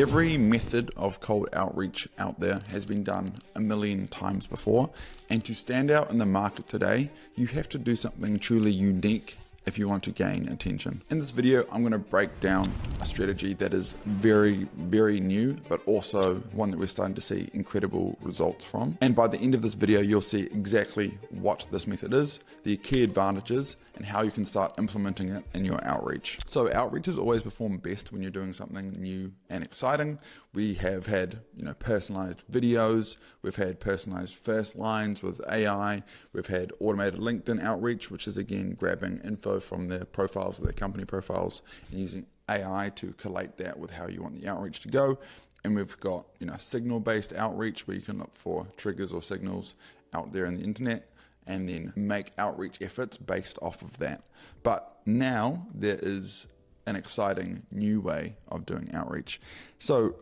Every method of cold outreach out there has been done a million times before, and to stand out in the market today, you have to do something truly unique if you want to gain attention. In this video, I'm going to break down a strategy that is very, very new, but also one that we're starting to see incredible results from. And by the end of this video, you'll see exactly what this method is, the key advantages, and how you can start implementing it in your outreach. So outreaches always perform best when you're doing something new and exciting. We have had, personalized videos. We've had personalized first lines with AI. We've had automated LinkedIn outreach, which is again grabbing info from their profiles, their company profiles, and using AI to collate that with how you want the outreach to go. And we've got, signal-based outreach where you can look for triggers or signals out there in the internet and then make outreach efforts based off of that. But now there is an exciting new way of doing outreach. So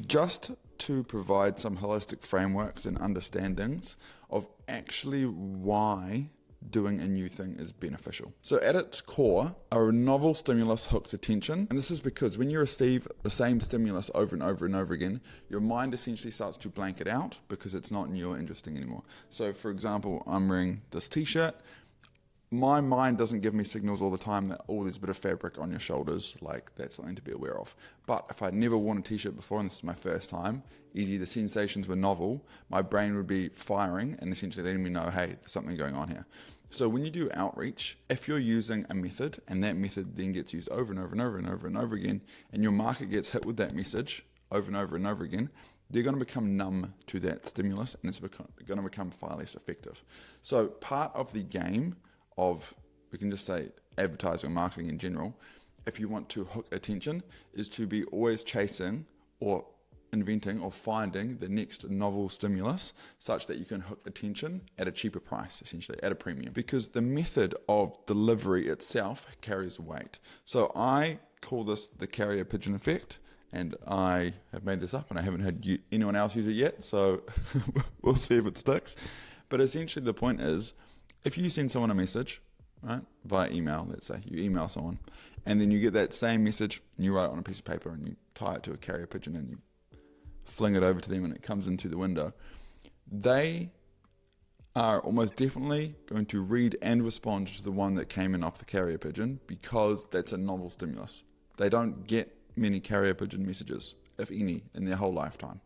just to provide some holistic frameworks and understandings of actually why doing a new thing is beneficial. So at its core, a novel stimulus hooks attention. And this is because when you receive the same stimulus over and over and over again, your mind essentially starts to blank it out because it's not new or interesting anymore. So for example, I'm wearing this t-shirt. My mind doesn't give me signals all the time that, oh, there's a bit of fabric on your shoulders, like that's something to be aware of. But if I'd never worn a t-shirt before and this is my first time, e.g. the sensations were novel, my brain would be firing and essentially letting me know, hey, there's something going on here. So when you do outreach, if you're using a method and that method then gets used over and over and over and over and over again, and your market gets hit with that message over and over and over again, they're going to become numb to that stimulus and it's going to become far less effective. So part of the game of, we can just say advertising or marketing in general, if you want to hook attention, is to be always chasing or inventing or finding the next novel stimulus such that you can hook attention at a cheaper price, essentially at a premium, because the method of delivery itself carries weight. So I call this the carrier pigeon effect, and I have made this up and I haven't had anyone else use it yet, so we'll see if it sticks. But essentially the point is, if you send someone a message, right, via email, let's say you email someone, and then you get that same message and you write it on a piece of paper and you tie it to a carrier pigeon and you fling it over to them and it comes in through the window, they are almost definitely going to read and respond to the one that came in off the carrier pigeon because that's a novel stimulus. They don't get many carrier pigeon messages, if any, in their whole lifetime.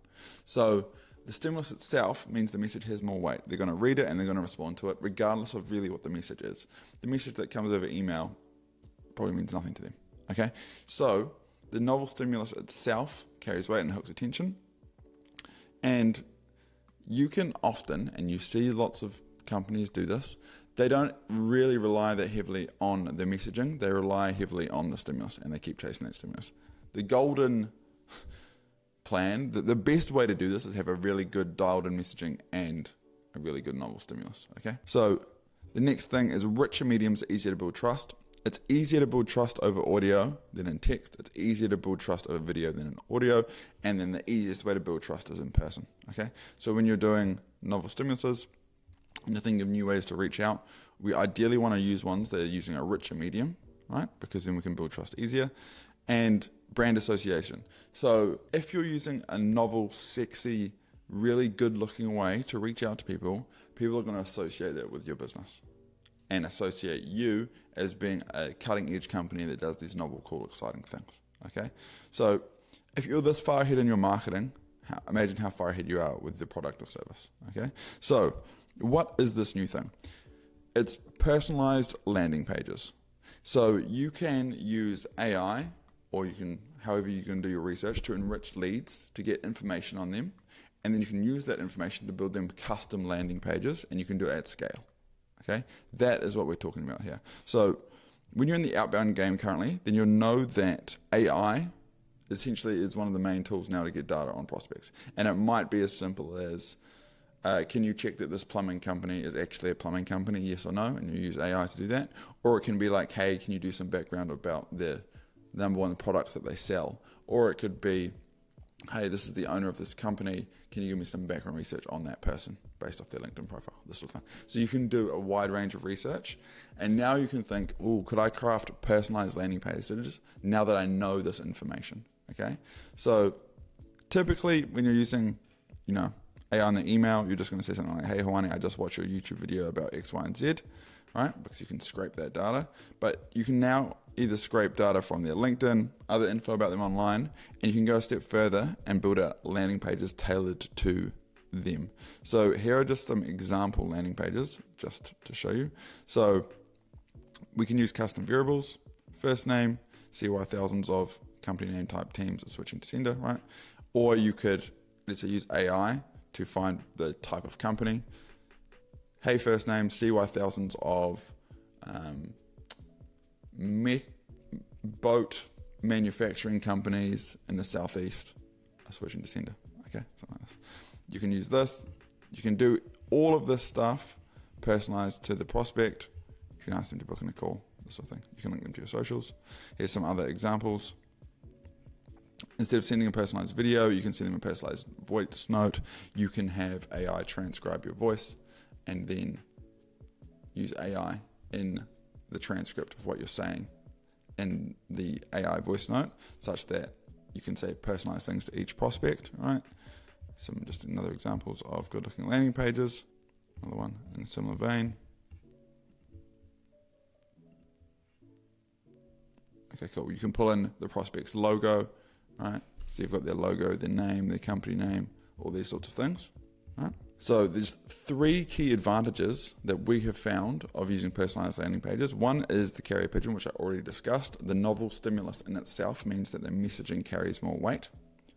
So the stimulus itself means the message has more weight. They're going to read it and they're going to respond to it regardless of really what the message is. The message that comes over email probably means nothing to them. Okay, so the novel stimulus itself carries weight and hooks attention. And you can often, and you see lots of companies do this, they don't really rely that heavily on the messaging. They rely heavily on the stimulus and they keep chasing that stimulus. The golden plan, the best way to do this is have a really good dialed in messaging and a really good novel stimulus. Okay, so the next thing is richer mediums are easier to build trust. It's easier to build trust over audio than in text. It's easier to build trust over video than in audio. And then the easiest way to build trust is in person. Okay, so when you're doing novel stimuluses and you're thinking of new ways to reach out, we ideally want to use ones that are using a richer medium, right? Because then we can build trust easier. And brand association. So if you're using a novel, sexy, really good looking way to reach out to people, people are going to associate that with your business and associate you as being a cutting edge company that does these novel, cool, exciting things. Okay. So if you're this far ahead in your marketing, imagine how far ahead you are with the product or service. Okay. So what is this new thing? It's personalized landing pages. So you can use AI, or you can, however you can do your research, to enrich leads, to get information on them, and then you can use that information to build them custom landing pages, and you can do it at scale. Okay, that is what we're talking about here. So when you're in the outbound game currently, then you'll know that AI essentially is one of the main tools now to get data on prospects, and it might be as simple as can you check that this plumbing company is actually a plumbing company, yes or no, and you use AI to do that. Or it can be like, hey, can you do some background about the number one products that they sell? Or it could be, hey, this is the owner of this company, can you give me some background research on that person based off their LinkedIn profile, this sort of thing. So you can do a wide range of research, and now you can think, oh, could I craft personalized landing pages now that I know this information? Okay, so Typically, when you're using, AI on the email, you're just going to say something like, hey, Hawani, I just watched your YouTube video about X, Y, and Z, right? Because you can scrape that data. But you can now either scrape data from their LinkedIn, other info about them online, and you can go a step further and build out landing pages tailored to them. So here are just some example landing pages just to show you. So we can use custom variables, first name, see why thousands of company name type teams are switching to Sendr, right? Or you could, let's say, use AI to find the type of company. Hey, first name, see why thousands of boat manufacturing companies in the southeast are switching to Sendr. Okay, something like this. You can use this. You can do all of this stuff personalized to the prospect. You can ask them to book in a call, this sort of thing. You can link them to your socials. Here's some other examples. Instead of sending a personalized video, you can send them a personalized voice note. You can have AI transcribe your voice and then use AI in the transcript of what you're saying in the AI voice note, such that you can say personalized things to each prospect, right? Some just another examples of good looking landing pages. Another one in a similar vein. Okay, cool. You can pull in the prospect's logo, right? So you've got their logo, their name, their company name, all these sorts of things, right? So there's 3 key advantages that we have found of using personalized landing pages. One is the carrier pigeon, which I already discussed. The novel stimulus in itself means that the messaging carries more weight.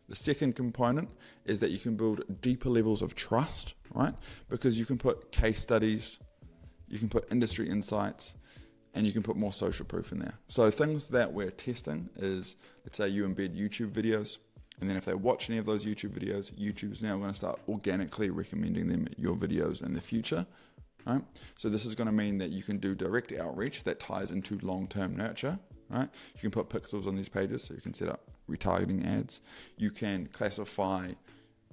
The second component is that you can build deeper levels of trust, right? Because you can put case studies, you can put industry insights, and you can put more social proof in there. So things that we're testing is, let's say you embed YouTube videos, and then if they watch any of those YouTube videos, YouTube's now going to start organically recommending them your videos in the future, right? So this is going to mean that you can do direct outreach that ties into long-term nurture, right? You can put pixels on these pages, so you can set up retargeting ads. You can classify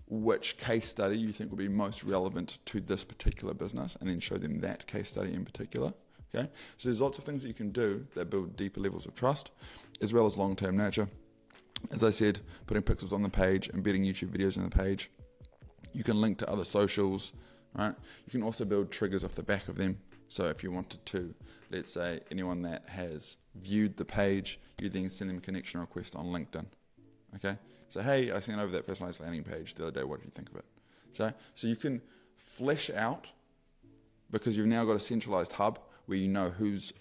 which case study you think will be most relevant to this particular business, and then show them that case study in particular. Okay, so there's lots of things that you can do that build deeper levels of trust, as well as long-term nurture. As I said, putting pixels on the page, embedding YouTube videos in the page. You can link to other socials, right? You can also build triggers off the back of them. So if you wanted to, let's say anyone that has viewed the page, you then send them a connection request on LinkedIn. Okay, so hey, I sent over that personalized landing page the other day. What do you think of it? So you can flesh out, because you've now got a centralized hub where you know who's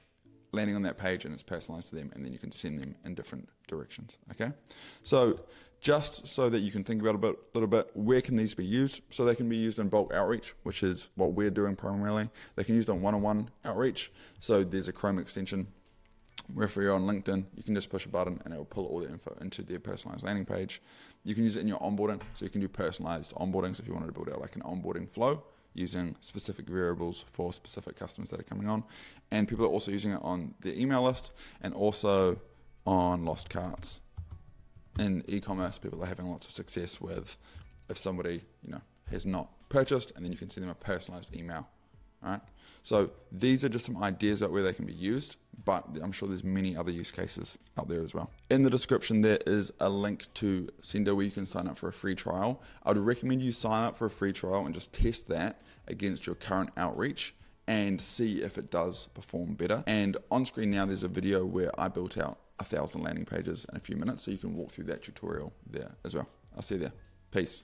landing on that page and it's personalized to them, and then you can send them in different directions, okay? So just so that you can think about a little bit, where can these be used? So they can be used in bulk outreach, which is what we're doing primarily. They can be used on one-on-one outreach. So there's a Chrome extension where if you're on LinkedIn, you can just push a button and it will pull all the info into their personalized landing page. You can use it in your onboarding, so you can do personalized onboardings if you wanted to build out like an onboarding flow, using specific variables for specific customers that are coming on. And people are also using it on their email list and also on lost carts. In e-commerce, people are having lots of success with if somebody, has not purchased, and then you can send them a personalized email. All right. So these are just some ideas about where they can be used, but I'm sure there's many other use cases out there as well. In the description, there is a link to Sendr where you can sign up for a free trial. I would recommend you sign up for a free trial and just test that against your current outreach and see if it does perform better. And on screen now, there's a video where I built out 1,000 landing pages in a few minutes, so you can walk through that tutorial there as well. I'll see you there. Peace.